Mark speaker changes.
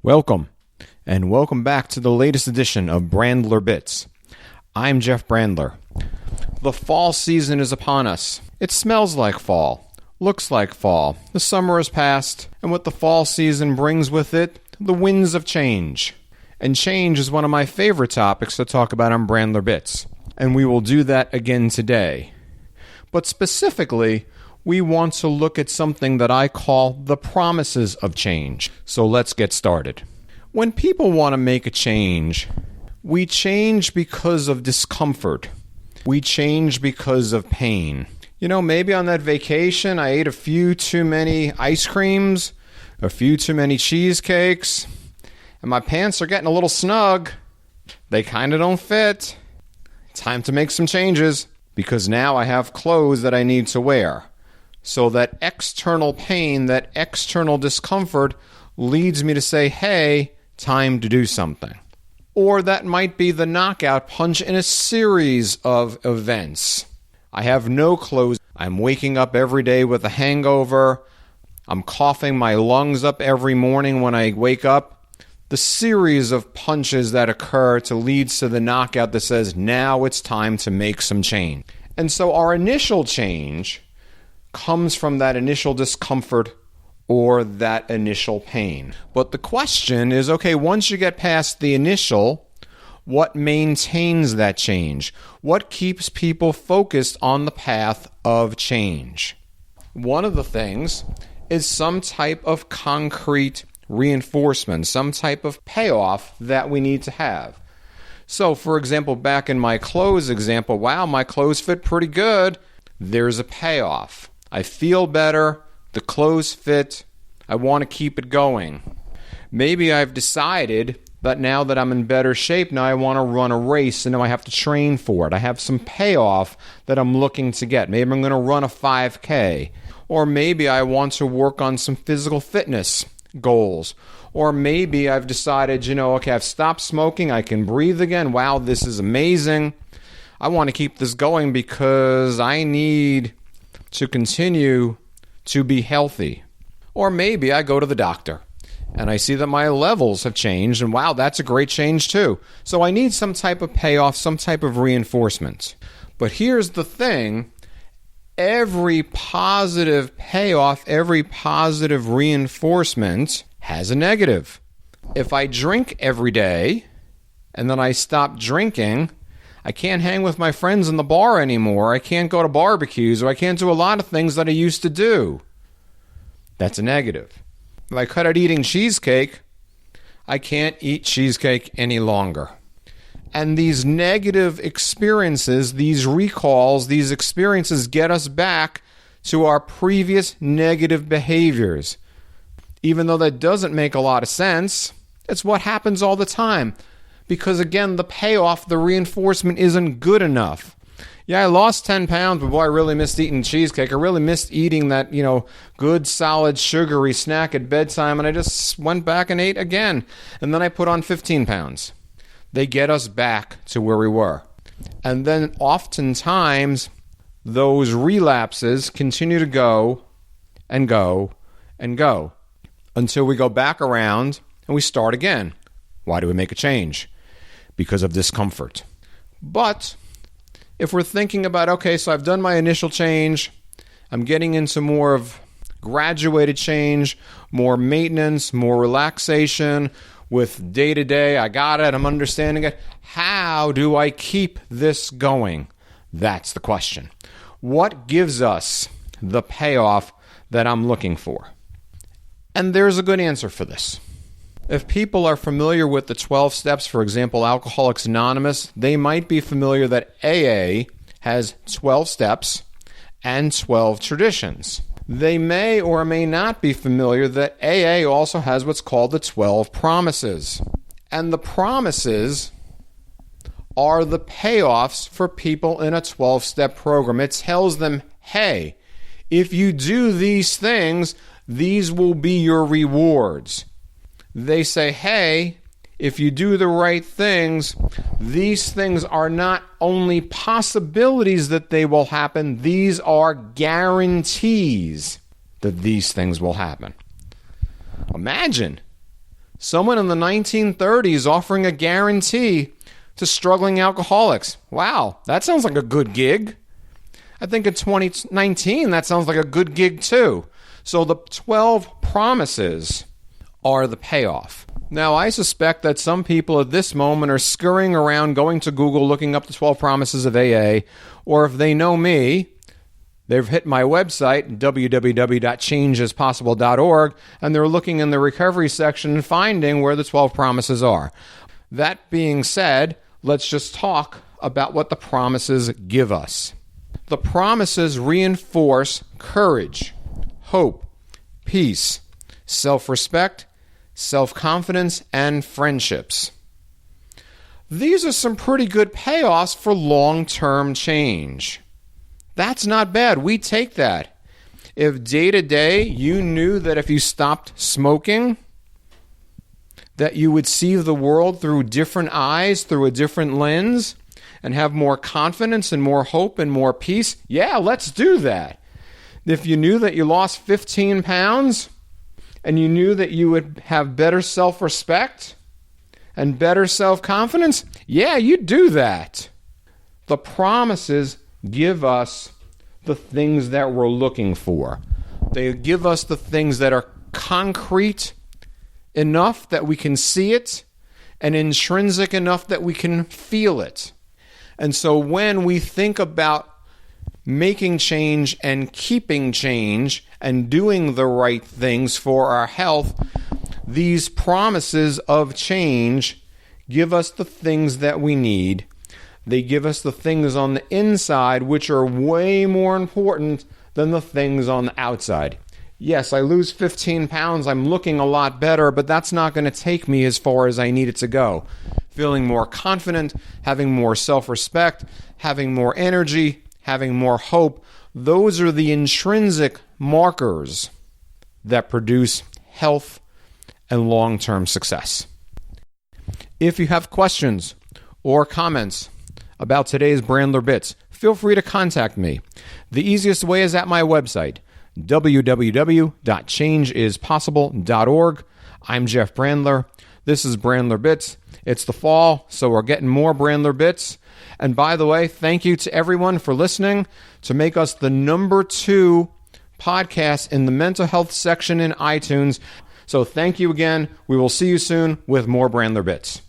Speaker 1: Welcome, and welcome back to the latest edition of Brandler Bits. I'm Jeff Brandler. The fall season is upon us. It smells like fall, looks like fall. The summer has passed, and what the fall season brings with it, the winds of change. And change is one of my favorite topics to talk about on Brandler Bits, and we will do that again today. But specifically, we want to look at something that I call the promises of change. So let's get started. When people want to make a change, we change because of discomfort. We change because of pain. You know, maybe on that vacation I ate a few too many ice creams, a few too many cheesecakes, and my pants are getting a little snug. They kind of don't fit. Time to make some changes because now I have clothes that I need to wear. So that external pain, that external discomfort leads me to say, hey, time to do something. Or that might be the knockout punch in a series of events. I have no clothes. I'm waking up every day with a hangover. I'm coughing my lungs up every morning when I wake up. The series of punches that occur to leads to the knockout that says, now it's time to make some change. And so our initial change comes from that initial discomfort or that initial pain. But the question is, okay, once you get past the initial, what maintains that change? What keeps people focused on the path of change? One of the things is some type of concrete reinforcement, some type of payoff that we need to have. So, for example, back in my clothes example, wow, my clothes fit pretty good. There's a payoff. I feel better, the clothes fit, I want to keep it going. Maybe I've decided that now that I'm in better shape, now I want to run a race and now I have to train for it. I have some payoff that I'm looking to get. Maybe I'm going to run a 5K. Or maybe I want to work on some physical fitness goals. Or maybe I've decided, okay, I've stopped smoking, I can breathe again. Wow, this is amazing. I want to keep this going because I need to continue to be healthy. Or maybe I go to the doctor and I see that my levels have changed and wow, that's a great change too. So I need some type of payoff, some type of reinforcement. But here's the thing, every positive payoff, every positive reinforcement has a negative. If I drink every day and then I stop drinking, I can't hang with my friends in the bar anymore. I can't go to barbecues, or I can't do a lot of things that I used to do. That's a negative. If I cut out eating cheesecake, I can't eat cheesecake any longer. And these negative experiences, these recalls, these experiences get us back to our previous negative behaviors. Even though that doesn't make a lot of sense, it's what happens all the time. Because again, the payoff, the reinforcement isn't good enough. Yeah, I lost 10 pounds, but boy, I really missed eating cheesecake. I really missed eating that, good, solid, sugary snack at bedtime, and I just went back and ate again. And then I put on 15 pounds. They get us back to where we were. And then oftentimes, those relapses continue to go and go and go until we go back around and we start again. Why do we make a change? Because of discomfort. But if we're thinking about, okay, so I've done my initial change, I'm getting into more of graduated change, more maintenance, more relaxation with day-to-day, I got it, I'm understanding it. How do I keep this going? That's the question. What gives us the payoff that I'm looking for? And there's a good answer for this. If people are familiar with the 12 steps, for example, Alcoholics Anonymous, they might be familiar that AA has 12 steps and 12 traditions. They may or may not be familiar that AA also has what's called the 12 promises. And the promises are the payoffs for people in a 12-step program. It tells them, hey, if you do these things, these will be your rewards. They say, hey, if you do the right things, these things are not only possibilities that they will happen, these are guarantees that these things will happen. Imagine Someone in the 1930s offering a guarantee to struggling alcoholics. Wow, that sounds like a good gig. I think in 2019, that sounds like a good gig too. So the 12 promises are the payoff. Now, I suspect that some people at this moment are scurrying around, going to Google, looking up the 12 promises of AA, or if they know me, they've hit my website, www.changeispossible.org, and they're looking in the recovery section and finding where the 12 promises are. That being said, let's just talk about what the promises give us. The promises reinforce courage, hope, peace, self-respect, self-confidence, and friendships. These are some pretty good payoffs for long-term change. That's not bad. We take that. If day to day you knew that if you stopped smoking, that you would see the world through different eyes, through a different lens, and have more confidence and more hope and more peace, yeah, let's do that. If you knew that you lost 15 pounds, and you knew that you would have better self-respect and better self-confidence, yeah, you'd do that. The promises give us the things that we're looking for. They give us the things that are concrete enough that we can see it and intrinsic enough that we can feel it. And so when we think about making change and keeping change and doing the right things for our health, these promises of change give us the things that we need. They give us the things on the inside which are way more important than the things on the outside. Yes, I lose 15 pounds, I'm looking a lot better, but that's not going to take me as far as I need it to go. Feeling more confident, having more self-respect, having more energy, having more hope, those are the intrinsic markers that produce health and long-term success. If you have questions or comments about today's Brandler Bits, feel free to contact me. The easiest way is at my website, www.changeispossible.org. I'm Jeff Brandler. This is Brandler Bits. It's the fall, so we're getting more Brandler Bits. And by the way, thank you to everyone for listening to make us the number 2 podcast in the mental health section in iTunes. So thank you again. We will see you soon with more Brandler Bits.